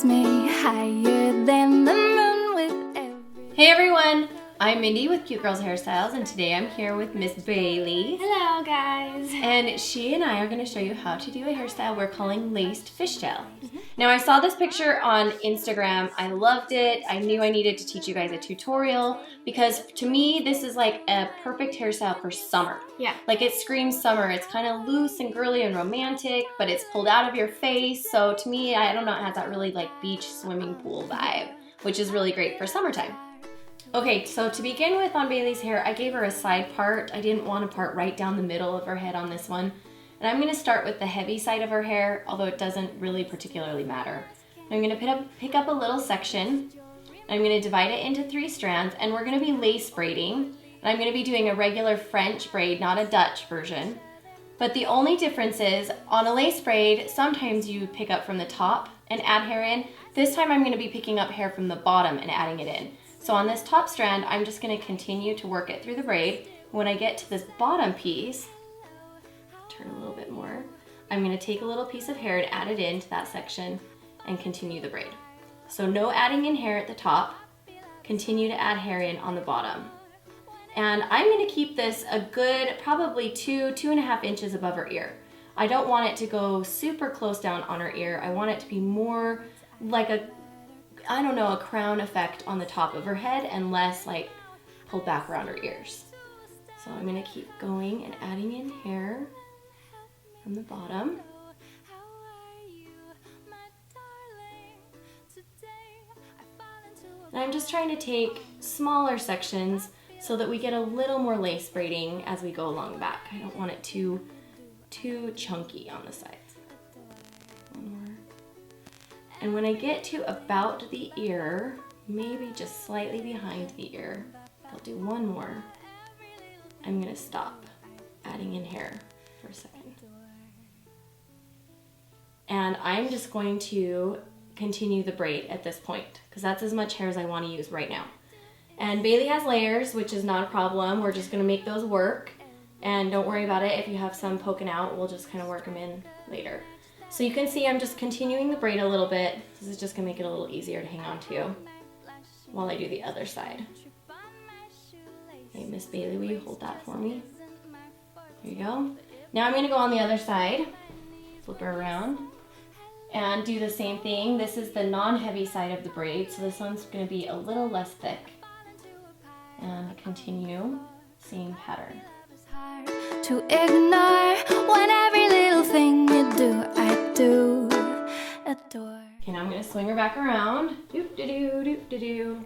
flies me higher than the moon with every... Hey everyone, I'm Mindy with Cute Girls Hairstyles, and today I'm here with Miss Bailey. Hello guys. And she and I are going to show you how to do a hairstyle we're calling laced fishtail. Now I saw this picture on Instagram, I loved it, I knew I needed to teach you guys a tutorial because to me this is like a perfect hairstyle for summer. Yeah. Like it screams summer, it's kind of loose and girly and romantic, but it's pulled out of your face, so to me, I don't know, it has that really like beach swimming pool vibe, which is really great for summertime. Okay, so to begin with on Bailey's hair, I gave her a side part. I didn't want a part right down the middle of her head on this one. And I'm gonna start with the heavy side of her hair, although it doesn't really particularly matter. I'm gonna pick up a little section. I'm gonna divide it into 3 strands, and we're gonna be lace braiding. And I'm gonna be doing a regular French braid, not a Dutch version. But the only difference is, on a lace braid, sometimes you pick up from the top and add hair in. This time I'm gonna be picking up hair from the bottom and adding it in. So on this top strand, I'm just gonna continue to work it through the braid. When I get to this bottom piece, turn a little bit more, I'm gonna take a little piece of hair and add it into that section and continue the braid. So no adding in hair at the top, continue to add hair in on the bottom. And I'm gonna keep this a good, probably 2.5 inches above her ear. I don't want it to go super close down on her ear. I want it to be more like a crown effect on the top of her head and less like pulled back around her ears. So I'm gonna keep going and adding in hair from the bottom. And I'm just trying to take smaller sections so that we get a little more lace braiding as we go along the back. I don't want it too chunky on the sides. One more. And when I get to about the ear, maybe just slightly behind the ear, I'll do one more. I'm gonna stop adding in hair for a second. And I'm just going to continue the braid at this point because that's as much hair as I want to use right now. And Bailey has layers, which is not a problem. We're just gonna make those work. And don't worry about it, if you have some poking out, we'll just kind of work them in later. So you can see I'm just continuing the braid a little bit. This is just gonna make it a little easier to hang on to while I do the other side. Okay, Miss Bailey, will you hold that for me? There you go. Now I'm gonna go on the other side, flip her around, and do the same thing. This is the non-heavy side of the braid, so this one's gonna be a little less thick. And continue, same pattern. To ignore when every little thing you do, I do adore. Okay, now I'm gonna swing her back around. Doop de doo, doop de doo.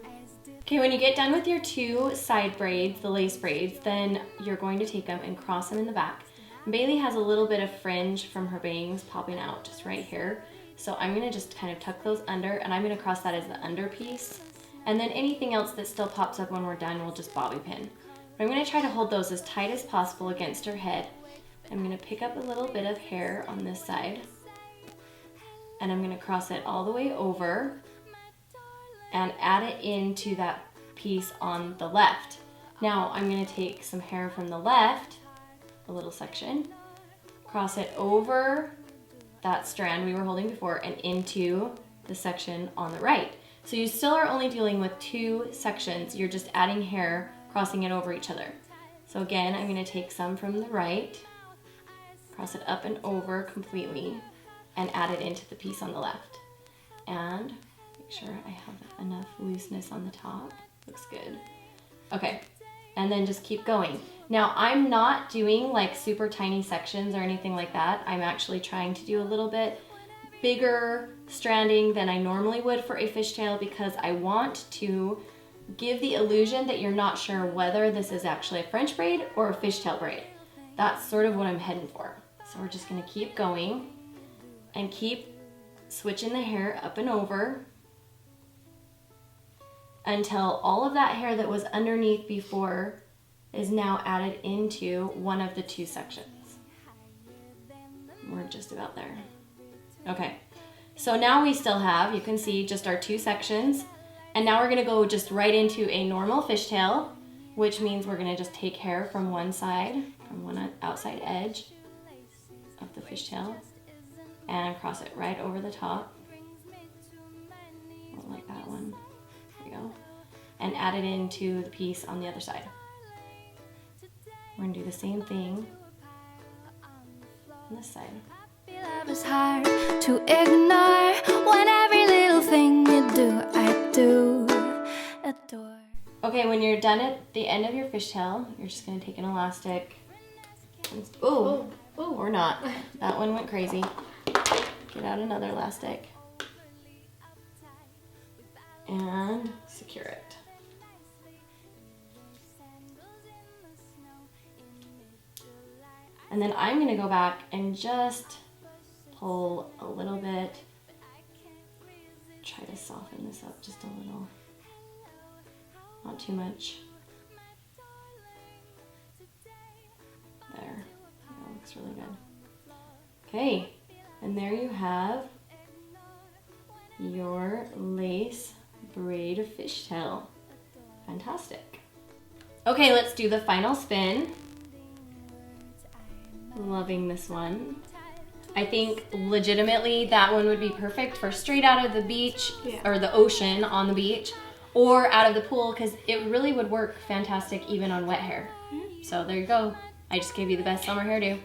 Okay, when you get done with your 2 side braids, the lace braids, then you're going to take them and cross them in the back. Bailey has a little bit of fringe from her bangs popping out just right here. So I'm gonna just kind of tuck those under, and I'm gonna cross that as the under piece. And then anything else that still pops up when we're done, we'll just bobby pin. But I'm gonna try to hold those as tight as possible against her head. I'm gonna pick up a little bit of hair on this side, and I'm gonna cross it all the way over and add it into that piece on the left. Now I'm gonna take some hair from the left, a little section, cross it over that strand we were holding before and into the section on the right. So you still are only dealing with 2 sections. You're just adding hair, crossing it over each other. So again, I'm gonna take some from the right, cross it up and over completely, and add it into the piece on the left. And make sure I have enough looseness on the top. Looks good. Okay, and then just keep going. Now I'm not doing like super tiny sections or anything like that. I'm actually trying to do a little bit bigger stranding than I normally would for a fishtail because I want to give the illusion that you're not sure whether this is actually a French braid or a fishtail braid. That's sort of what I'm heading for. So we're just gonna keep going and keep switching the hair up and over until all of that hair that was underneath before is now added into one of the 2 sections. We're just about there. Okay, so now we still have, you can see, just our 2 sections. And now we're gonna go just right into a normal fishtail, which means we're gonna just take hair from one side, from one outside edge of the fishtail, and cross it right over the top. and add it into the piece on the other side. We're gonna do the same thing on this side. Love is hard to ignore when every little thing you do, I do adore. Okay, when you're done at the end of your fishtail, you're just gonna take an elastic. Oh, or not. That one went crazy. Get out another elastic and secure it. And then I'm gonna go back and just pull a little bit. Try to soften this up just a little. Not too much. There. That looks really good. Okay, and there you have your lace braid fishtail. Fantastic. Okay, let's do the final spin. Loving this one. I think legitimately that one would be perfect for straight out of the beach or the ocean on the beach or out of the pool because it really would work fantastic even on wet hair. So there you go. I just gave you the best summer hairdo.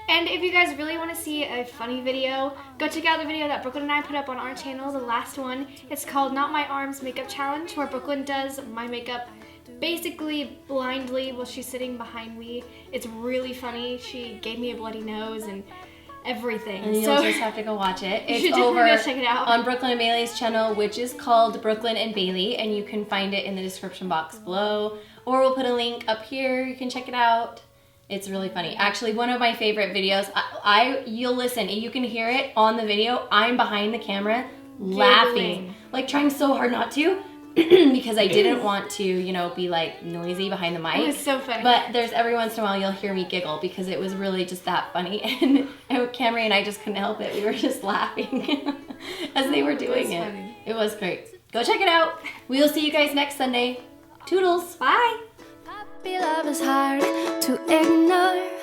And if you guys really want to see a funny video, go check out the video that Brooklyn and I put up on our channel, the last one. It's called Not My Arms Makeup Challenge, where Brooklyn does my makeup basically blindly while she's sitting behind me. It's really funny. She gave me a bloody nose and everything. And you'll just have to go watch it. It's go over check it out on Brooklyn and Bailey's channel, which is called Brooklyn and Bailey, and you can find it in the description box below, or we'll put a link up here. You can check it out. It's really funny. Actually, one of my favorite videos, you'll listen, you can hear it on the video. I'm behind the camera laughing, like trying so hard not to, because I didn't want to, you know, be like noisy behind the mic. It was so funny. But there's every once in a while you'll hear me giggle because it was really just that funny. And Camry and I just couldn't help it. We were just laughing as they were doing it. Funny. It was great. Go check it out. We will see you guys next Sunday. Toodles. Bye. Puppy love is hard to ignore